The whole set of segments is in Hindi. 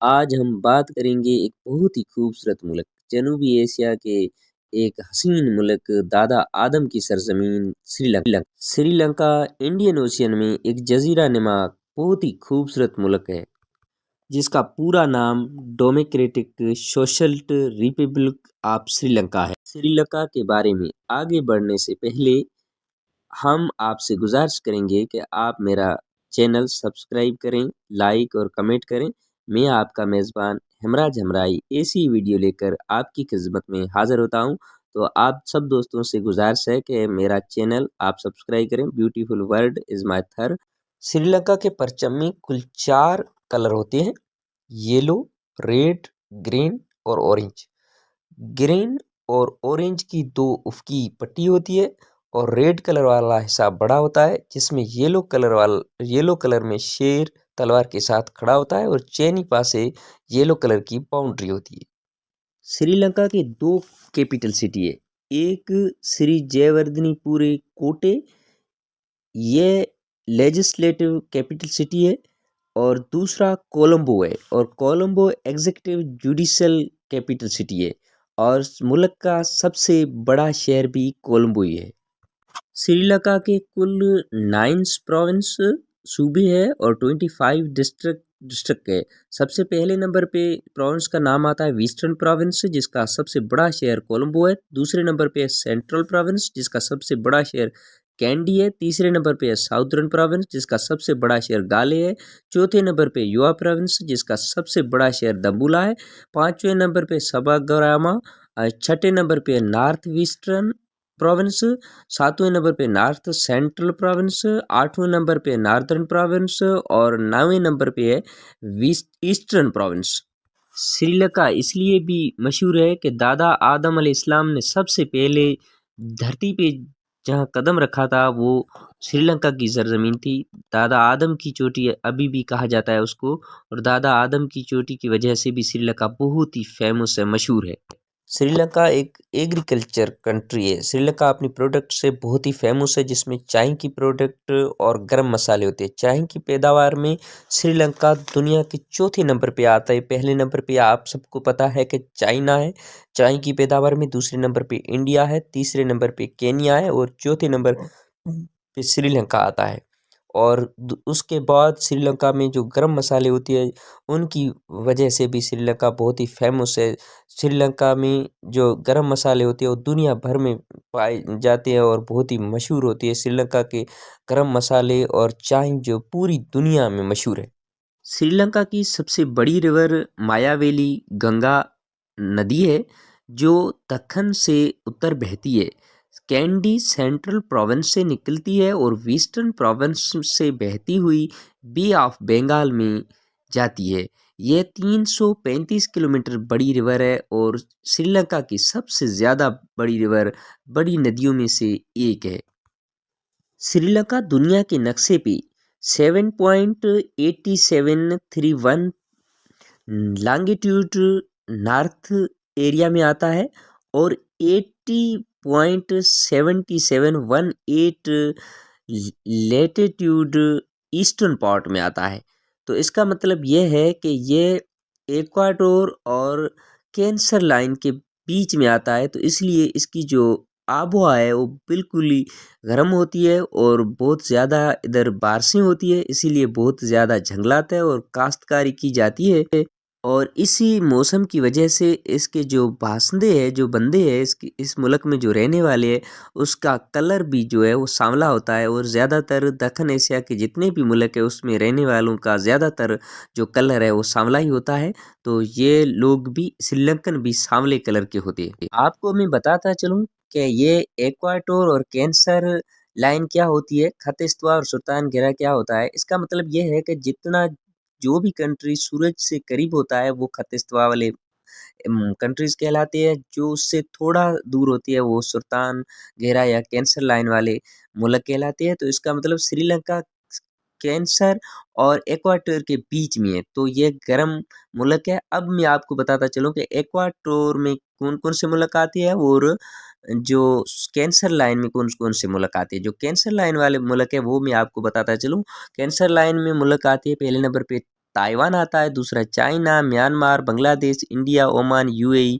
आज हम बात करेंगे एक बहुत ही खूबसूरत मुल्क जनूबी एशिया के एक हसीन मुल्क दादा आदम की सरजमीन श्रीलंका। श्रीलंका इंडियन ओशियन में एक जजीरा नुमा बहुत ही खूबसूरत मुल्क है जिसका पूरा नाम democratic socialist Republic of Sri Lanka है। श्रीलंका के बारे में आगे बढ़ने से पहले हम आपसे गुजारिश करेंगे कि आप मेरा चैनल सब्सक्राइब करें, लाइक और कमेंट करें। मैं आपका मेज़बान हमराज हमराई ऐसी वीडियो लेकर आपकी खिदमत में हाज़िर होता हूं। तो आप सब दोस्तों से गुजारिश है कि मेरा चैनल आप सब्सक्राइब करें। ब्यूटीफुल वर्ल्ड इज़ माय थर। श्रीलंका के परचम में कुल 4 कलर होते हैं: येलो, रेड, ग्रीन और ऑरेंज। ग्रीन और ऑरेंज की 2 उफ़क़ी पट्टी होती है और रेड कलर वाला हिस्सा बड़ा होता है जिसमें येलो कलर में शेर तलवार के साथ खड़ा होता है और चैनी पासे येलो कलर की बाउंड्री होती है। श्रीलंका के 2 कैपिटल सिटी है, एक श्री जयवर्धनीपुरे कोटे, ये लेजिस्लेटिव कैपिटल सिटी है, और दूसरा कोलंबो है और Colombo executive judicial capital city है और मुल्क का सबसे बड़ा शहर भी कोलंबो ही है। श्रीलंका के कुल 9 प्रोविंस सूबे है और 25 डिस्ट्रिक्ट है। सबसे पहले नंबर पे प्रोविंस का नाम आता है वेस्टर्न प्रोविंस जिसका सबसे बड़ा शहर कोलंबो है। दूसरे नंबर पे है सेंट्रल प्रोविंस जिसका सबसे बड़ा शहर कैंडी है। तीसरे नंबर पे है साउदर्न प्रोविंस जिसका सबसे बड़ा शहर गाले है। चौथे नंबर पे युवा प्रोविंस जिसका सबसे बड़ा शहर दम्बुला है। पाँचवें नंबर पे सबागरामा। छठे नंबर पे नॉर्थ वेस्टर्न प्रोविंस। सातवें नंबर पे नॉर्थ सेंट्रल प्रोविंस। आठवें नंबर पे नॉर्दर्न प्रोविंस और 9वें नंबर पे है ईस्टर्न प्रोविंस। श्रीलंका इसलिए भी मशहूर है कि दादा आदम अलैहिस्सलाम ने सबसे पहले धरती पे जहाँ कदम रखा था वो श्रीलंका की सरजमीन थी। दादा आदम की चोटी अभी भी कहा जाता है उसको, और दादा आदम की चोटी की वजह से भी श्रीलंका बहुत ही फेमस है, मशहूर है। श्रीलंका एक एग्रीकल्चर कंट्री है। श्रीलंका अपनी प्रोडक्ट से बहुत ही फेमस है जिसमें चाय की प्रोडक्ट और गरम मसाले होते हैं। चाय की पैदावार में श्रीलंका दुनिया के चौथे नंबर पे आता है। पहले नंबर पे आप सबको पता है कि चाइना है चाय की पैदावार में, दूसरे नंबर पे इंडिया है, तीसरे नंबर पे केन्या है और चौथे नंबर पे श्रीलंका आता है। और उसके बाद श्रीलंका में जो गरम मसाले होती है उनकी वजह से भी श्रीलंका बहुत ही फेमस है। श्रीलंका में जो गरम मसाले होते हैं वो दुनिया भर में पाए जाते हैं और बहुत ही मशहूर होती है। श्रीलंका के गरम मसाले और चाय जो पूरी दुनिया में मशहूर है। श्रीलंका की सबसे बड़ी रिवर मायावेली गंगा नदी है जो दक्कन से उत्तर बहती है। कैंडी सेंट्रल प्रोविंस से निकलती है और वेस्टर्न प्रोविंस से बहती हुई बे ऑफ बंगाल में जाती है। यह 335 किलोमीटर बड़ी रिवर है और श्रीलंका की सबसे ज़्यादा बड़ी रिवर बड़ी नदियों में से एक है। श्रीलंका दुनिया के नक्शे पे 7.8731 लॉन्गिट्यूड नॉर्थ एरिया में आता है और 80.7718 लेटिट्यूड ईस्टर्न पार्ट में आता है। तो इसका मतलब यह है कि ये इक्वाडोर और कैंसर लाइन के बीच में आता है, तो इसलिए इसकी जो आबहवा है वो बिल्कुल ही गर्म होती है और बहुत ज़्यादा इधर बारिशें होती है, इसीलिए बहुत ज़्यादा जंगलात है और काश्तकारी की जाती है। और इसी मौसम की वजह से इसके जो बाशिंदे हैं, जो बंदे हैं इस मुल्क में जो रहने वाले हैं, उसका कलर भी जो है वो सांवला होता है। और ज़्यादातर दक्कन एशिया के जितने भी मुल्क है उसमें रहने वालों का ज़्यादातर जो कलर है वो सांवला ही होता है। तो ये लोग भी श्रीलंकन भी सांवले कलर के होते हैं। आपको मैं बताता चलूँ कि ये इक्वाटोर और कैंसर लाइन क्या होती है, खत इस्तिवा और सुल्तान घेरा क्या होता है। इसका मतलब ये है कि जितना जो भी कंट्री सूरज से करीब होता है वो खत इस्तिवा वाले कंट्रीज कहलाती है। जो उससे थोड़ा दूर होती है वो सुल्तान घेरा या कैंसर लाइन वाले मुल्क कहलाते हैं। तो इसका मतलब श्रीलंका कैंसर और इक्वाटोर के बीच में है, तो ये गर्म मुल्क है। अब मैं आपको बताता चलूँ कि इक्वाटोर में कौन कौन से मुल्क आते हैं और जो कैंसर लाइन में कौन कौन से मुल्क आते हैं। जो कैंसर लाइन वाले मुल्क है वो मैं आपको बताता चलूँ। कैंसर लाइन में मुल्क आती है पहले नंबर पे ताइवान आता है, दूसरा China, Myanmar, Bangladesh, India, Oman, UAE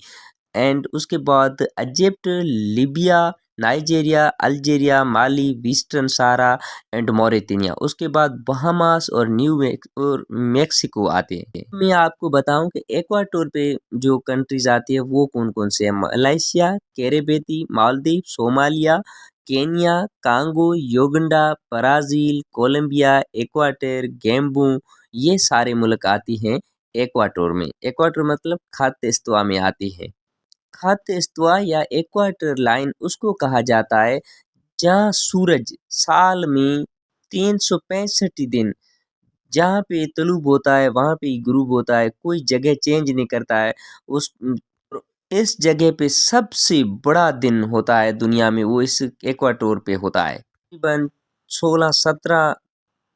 and उसके बाद Egypt, Libya, Nigeria, Algeria, Mali, western Sahara and Mauritania. उसके बाद बहामास और मैक्सिको आते हैं। मैं आपको बताऊं कि एक्वाटोर पे जो कंट्रीज आती है वो कौन कौन से हैं। मलेशिया, कैरेबियती, Maldives, Somalia, Kenya, Congo, Uganda, Brazil, Colombia, Ecuador, गैम्बू, ये सारे मुल्क आती हैं एक्वाटोर में। एक्वाटोर मतलब खाद्य स्तवा में आती है। खाद्य स्तवा या इक्वाटर लाइन उसको कहा जाता है जहाँ सूरज साल में 365 दिन जहाँ पे तलुब होता है वहाँ पे ही गुरूब होता है, कोई जगह चेंज नहीं करता है। उस इस जगह पे सबसे बड़ा दिन होता है दुनिया में, वो इस इक्वाटोर पे होता है। तकरीबन 16-17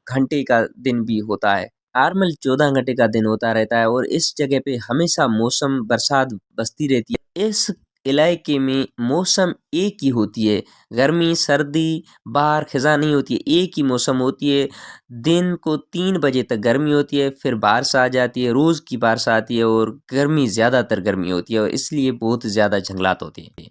घंटे का दिन भी होता है। नॉर्मल 14 घंटे का दिन होता रहता है और इस जगह पे हमेशा मौसम बरसात बसती रहती है। इस इलाके में मौसम एक ही होती है, गर्मी सर्दी बाहर खिज़ां नहीं होती है, एक ही मौसम होती है। दिन को 3 बजे तक गर्मी होती है, फिर बारिश आ जाती है, रोज़ की बारिश आती है और गर्मी ज़्यादातर गर्मी होती है और इसलिए बहुत ज़्यादा जंगलात होते हैं।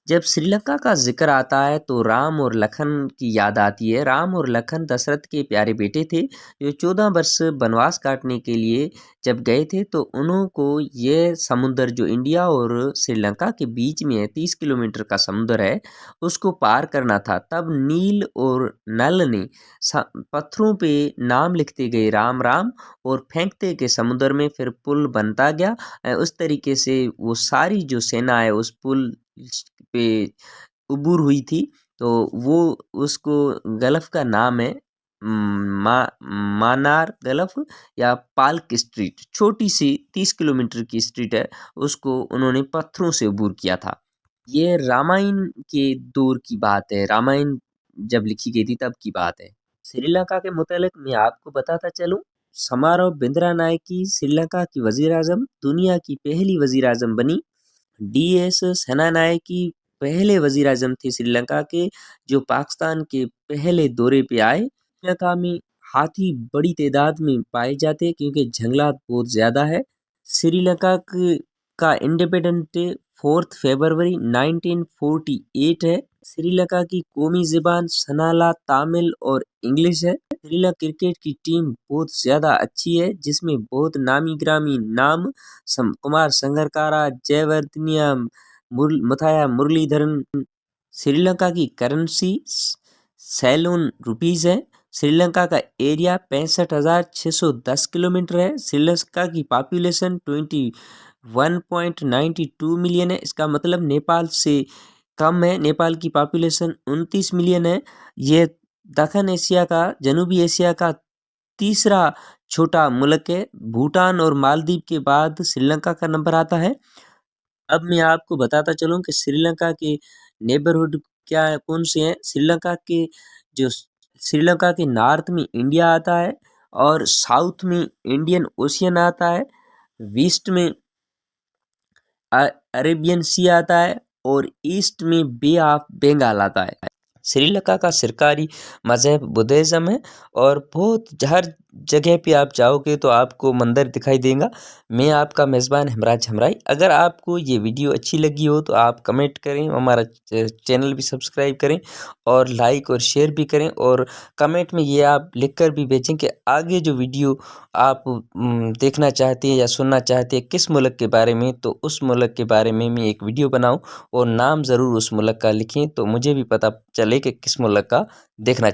जब श्रीलंका का जिक्र आता है तो राम और लखन की याद आती है। राम और लखन दशरथ के प्यारे बेटे थे जो 14 वर्ष वनवास काटने के लिए जब गए थे तो उनको ये समुद्र जो इंडिया और श्रीलंका के बीच में है 30 किलोमीटर का समुद्र है उसको पार करना था। तब नील और नल ने पत्थरों पे नाम लिखते गए राम राम और फेंकते के समुद्र में, फिर पुल बनता गया। उस तरीके से वो सारी जो सेना है उस पुल पे उबूर हुई थी तो वो उसको गल्फ का नाम है मानार गल्फ या पाल्क स्ट्रीट, छोटी सी 30 किलोमीटर की स्ट्रीट है, उसको उन्होंने पत्थरों से अबूर किया था। ये रामायण के दौर की बात है, रामायण जब लिखी गई थी तब की बात है। श्रीलंका के मुतालिक मैं आपको बताता चलूं, समारोह बिंद्रा नायकी श्रीलंका की वजीर आजम, दुनिया की पहली वजीर आजम बनी। डी.एस. सेनानायके पहले वजीर आजम थे श्रीलंका के जो पाकिस्तान के पहले दौरे पे आए। श्रीलंका में हाथी बड़ी तादाद में पाए जाते हैं क्योंकि जंगलात बहुत ज़्यादा है। श्रीलंका का इंडिपेंडेंट डे 4 फरवरी 1948 है। श्रीलंका की कौमी ज़बान सनाला, तमिल और इंग्लिश है। श्रीलंका क्रिकेट की टीम बहुत ज़्यादा अच्छी है जिसमें बहुत नामी ग्रामी नाम कुमार संगकारा, जयवर्धनिया, मुथाया मुरलीधरन। श्रीलंका की करेंसी सेलोन रुपीज़ है। श्रीलंका का एरिया 65,610 किलोमीटर है। श्रीलंका की पॉपुलेशन 21.92 मिलियन है। इसका मतलब नेपाल से कम है। नेपाल की पॉपुलेशन 29 मिलियन है। ये दक्षिण एशिया का, जनूबी एशिया का तीसरा छोटा मुल्क है। भूटान और मालदीव के बाद श्रीलंका का नंबर आता है। अब मैं आपको बताता चलूँ कि श्रीलंका के नेबरहुड क्या कौन से हैं। श्रीलंका के नॉर्थ में इंडिया आता है और साउथ में इंडियन ओशियन आता है, वेस्ट में अरेबियन सी आता है और ईस्ट में बे ऑफ बंगाल आता है। श्रीलंका का सरकारी मज़हब बुद्धिज़्म है और बहुत हर जगह पे आप जाओगे तो आपको मंदिर दिखाई देगा। मैं आपका मेज़बान हमराज हमराई। अगर आपको ये वीडियो अच्छी लगी हो तो आप कमेंट करें, हमारा चैनल भी सब्सक्राइब करें और लाइक और शेयर भी करें और कमेंट में ये आप लिखकर भी भेजें कि आगे जो वीडियो आप देखना चाहते हैं या सुनना चाहते हैं किस मुल्क के बारे में, तो उस मुल्क के बारे में मैं एक वीडियो बनाऊं और नाम ज़रूर उस मुल्क का लिखें तो मुझे भी पता चले कि किस मुल्क का देखना